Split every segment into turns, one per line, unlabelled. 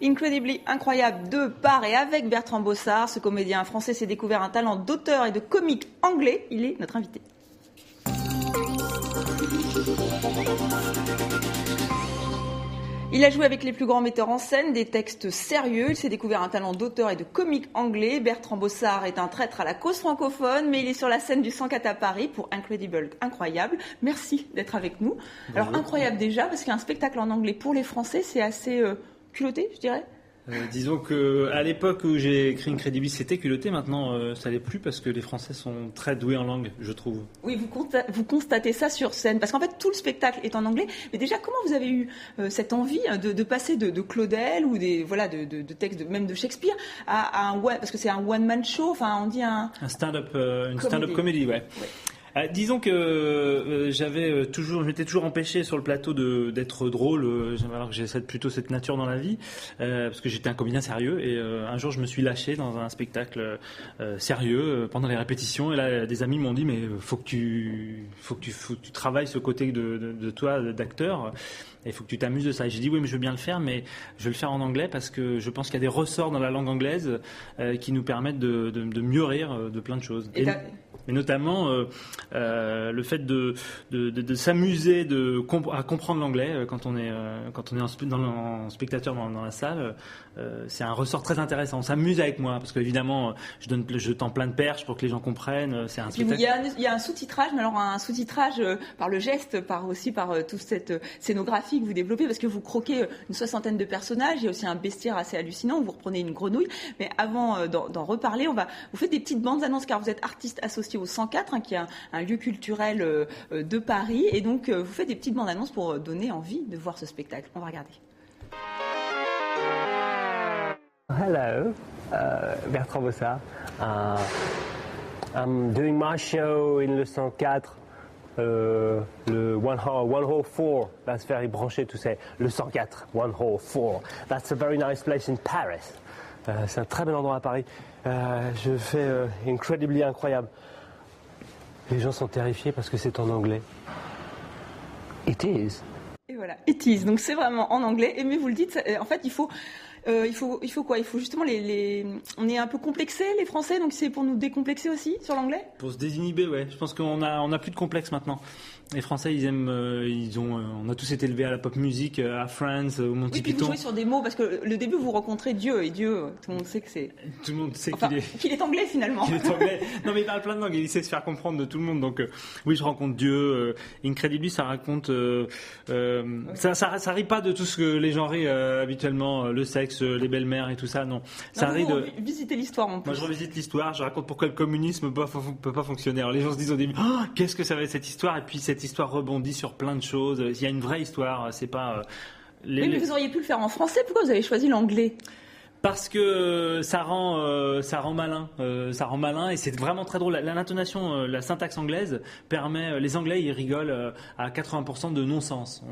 Incredibly incroyable de par et avec Bertrand Bossard. Ce comédien français s'est découvert un talent d'auteur et de comique anglais. Il est notre invité. Il a joué avec les plus grands metteurs en scène, des textes sérieux. Il s'est découvert un talent d'auteur et de comique anglais. Bertrand Bossard est un traître à la cause francophone, mais il est sur la scène du 104 à Paris pour Incredible incroyable. Merci d'être avec nous.
Bonjour. Alors
incroyable déjà, parce qu'un spectacle en anglais pour les Français, c'est assez culotté, je dirais.
Disons qu'à l'époque où j'ai écrit Incredible, c'était culotté. Maintenant, ça l'est plus parce que les Français sont très doués en langue, je trouve.
Oui, vous constatez ça sur scène. Parce qu'en fait, tout le spectacle est en anglais. Mais déjà, comment vous avez eu cette envie de passer de Claudel ou de textes, même de Shakespeare, à un parce que c'est un one-man show, enfin, on dit un
stand-up, une stand-up comedy, ouais. Disons que je m'étais toujours empêché sur le plateau d'être drôle, alors que j'ai plutôt cette nature dans la vie, parce que j'étais un comédien sérieux. Et un jour, je me suis lâché dans un spectacle sérieux pendant les répétitions. Et là, des amis m'ont dit mais faut que tu travailles ce côté de toi d'acteur. Il faut que tu t'amuses de ça. Et j'ai dit oui, mais je veux bien le faire, mais je vais le faire en anglais parce que je pense qu'il y a des ressorts dans la langue anglaise qui nous permettent de mieux rire de plein de choses. Mais notamment le fait de s'amuser à comprendre l'anglais quand on est en spectateur dans la salle, c'est un ressort très intéressant. On s'amuse avec moi parce qu'évidemment je tends plein de perches pour que les gens comprennent. C'est un spectacle.
Il y a un sous-titrage, mais alors un sous-titrage par le geste, par toute cette scénographie que vous développez, parce que vous croquez une 60aine de personnages. Il y a aussi un bestiaire assez hallucinant. Vous reprenez une grenouille. Mais avant d'en reparler, vous faites des petites bandes annonces car vous êtes artiste associé au 104, qui est un lieu culturel de Paris, et donc vous faites des petites bandes annonces pour donner envie de voir ce spectacle. On va regarder.
Hello, Bertrand Bossard. I'm doing my show in le 104. Le one hall 4, that's very branché, tout ça. Le 104, one hall 4. That's a very nice place in Paris. C'est un très bel endroit à Paris. Je fais Incredibly incroyable. Les gens sont terrifiés parce que c'est en anglais. It is.
Et voilà, it is. Donc c'est vraiment en anglais. Mais vous le dites, en fait, il faut quoi ? Il faut justement on est un peu complexés, les Français, donc c'est pour nous décomplexer aussi sur l'anglais ?
Pour se désinhiber, ouais. Je pense qu'on a plus de complexe maintenant. Les Français, ils aiment, on a tous été élevés à la pop music, à Friends, au Monty Python.
Oui, puis vous jouez sur des mots, parce que le début, vous rencontrez Dieu, et Dieu, tout le monde sait que c'est...
Tout le monde sait
qu'il est anglais, finalement.
Qu'il est anglais. Non, mais il parle plein de langues, et il sait se faire comprendre de tout le monde, donc oui, je rencontre Dieu. Incredibly, ça raconte... ça rit pas de tout ce que les gens rient habituellement, le sexe, les belles-mères et tout ça, non. Ça rit de...
Visiter l'histoire, en plus.
Moi, je revisite l'histoire, je raconte pourquoi le communisme peut pas fonctionner. Alors, les gens se disent au début, oh, qu'est-ce que ça va être cette histoire ? Et puis, cette histoire rebondit sur plein de choses. Il y a une vraie histoire, c'est pas...
Oui, mais vous auriez pu le faire en français. Pourquoi vous avez choisi l'anglais ?
Parce que ça rend malin, et c'est vraiment très drôle. L'intonation, la syntaxe anglaise permet. Les Anglais, ils rigolent à 80% de non-sens.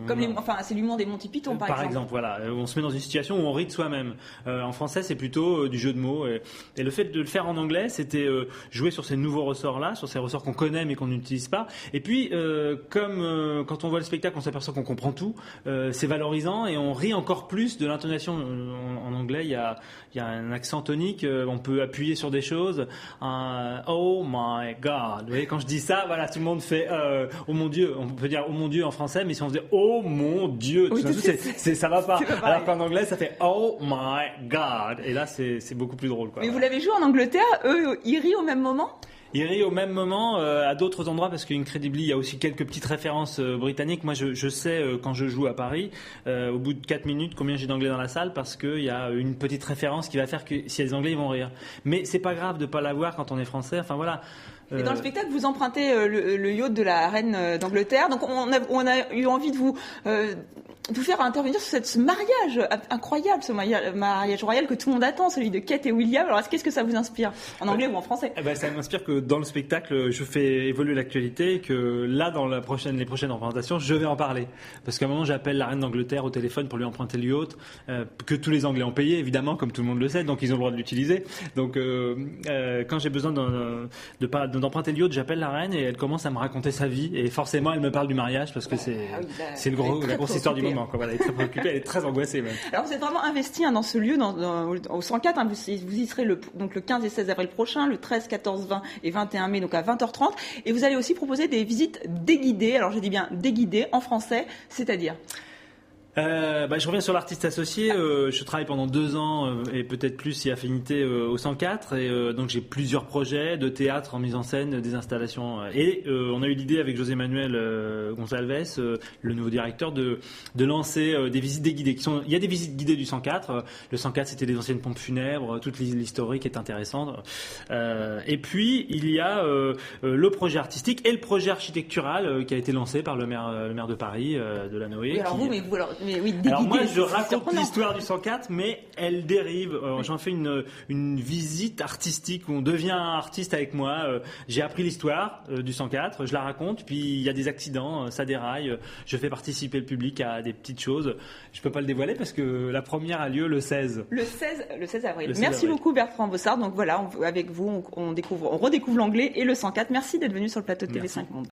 C'est l'humour des Monty Python, par exemple.
Voilà. On se met dans une situation où on rit de soi-même. En français, c'est plutôt du jeu de mots. Et le fait de le faire en anglais, c'était jouer sur ces nouveaux ressorts-là, sur ces ressorts qu'on connaît mais qu'on n'utilise pas. Et puis, quand on voit le spectacle, on s'aperçoit qu'on comprend tout. C'est valorisant et on rit encore plus de l'intonation en anglais. Il y a un accent tonique, on peut appuyer sur des choses. Oh my God. Vous voyez, quand je dis ça, voilà, tout le monde fait oh mon Dieu. On peut dire oh mon Dieu en français, mais si on faisait oh mon Dieu, tout d'un coup, ça va pas. Alors qu'en anglais, ça fait oh my God. Et là, c'est beaucoup plus drôle, quoi.
Mais vous l'avez joué en Angleterre, eux, ils rient au même moment ?
Il rit au même moment à d'autres endroits parce qu'Incredibly, il y a aussi quelques petites références britanniques. Moi, je sais quand je joue à Paris, au bout de 4 minutes, combien j'ai d'anglais dans la salle parce qu'il y a une petite référence qui va faire que si les Anglais ils vont rire. Mais c'est pas grave de pas l'avoir quand on est français. Enfin voilà.
Et dans le spectacle, vous empruntez le yacht de la reine d'Angleterre. Donc on a eu envie de vous faire intervenir sur ce mariage incroyable, ce mariage royal que tout le monde attend, celui de Kate et William. Alors qu'est-ce que ça vous inspire, en anglais ou en français ?
Ça m'inspire que dans le spectacle, je fais évoluer l'actualité et que là, dans les prochaines représentations, je vais en parler. Parce qu'à un moment, j'appelle la reine d'Angleterre au téléphone pour lui emprunter le yacht, que tous les Anglais ont payé, évidemment, comme tout le monde le sait, donc ils ont le droit de l'utiliser. Donc quand j'ai besoin d'un d'emprunter le yacht, j'appelle la reine et elle commence à me raconter sa vie. Et forcément, elle me parle du mariage parce que c'est la grosse histoire du moment. Quoi. Voilà, elle est très préoccupée, elle est très angoissée même.
Alors vous êtes vraiment investi dans ce lieu, au 104. Hein, vous y serez donc le 15 et 16 avril prochain, le 13, 14, 20 et 21 mai, donc à 20h30. Et vous allez aussi proposer des visites déguidées. Alors je dis bien déguidées en français, c'est-à-dire
je reviens sur l'artiste associé. Je travaille pendant 2 ans et peut-être plus si affinité au 104 et donc j'ai plusieurs projets de théâtre en mise en scène, des installations et on a eu l'idée avec José Manuel Gonçalves, le nouveau directeur, de lancer des visites déguidées. Il y a des visites guidées du 104. Le 104 c'était les anciennes pompes funèbres, toute l'historique est intéressante. Et puis il y a le projet artistique et le projet architectural qui a été lancé par le maire de Paris, Delanoë.
Oui, alors oui,
alors moi je raconte l'histoire du 104 mais elle dérive, j'en fais une visite artistique où on devient artiste avec moi, j'ai appris l'histoire du 104, je la raconte, puis il y a des accidents, ça déraille, je fais participer le public à des petites choses, je peux pas le dévoiler parce que la première a lieu le 16 avril.
Merci beaucoup Bertrand Bossard, donc voilà, avec vous on redécouvre l'anglais et le 104, merci d'être venu sur le plateau de TV5 Monde.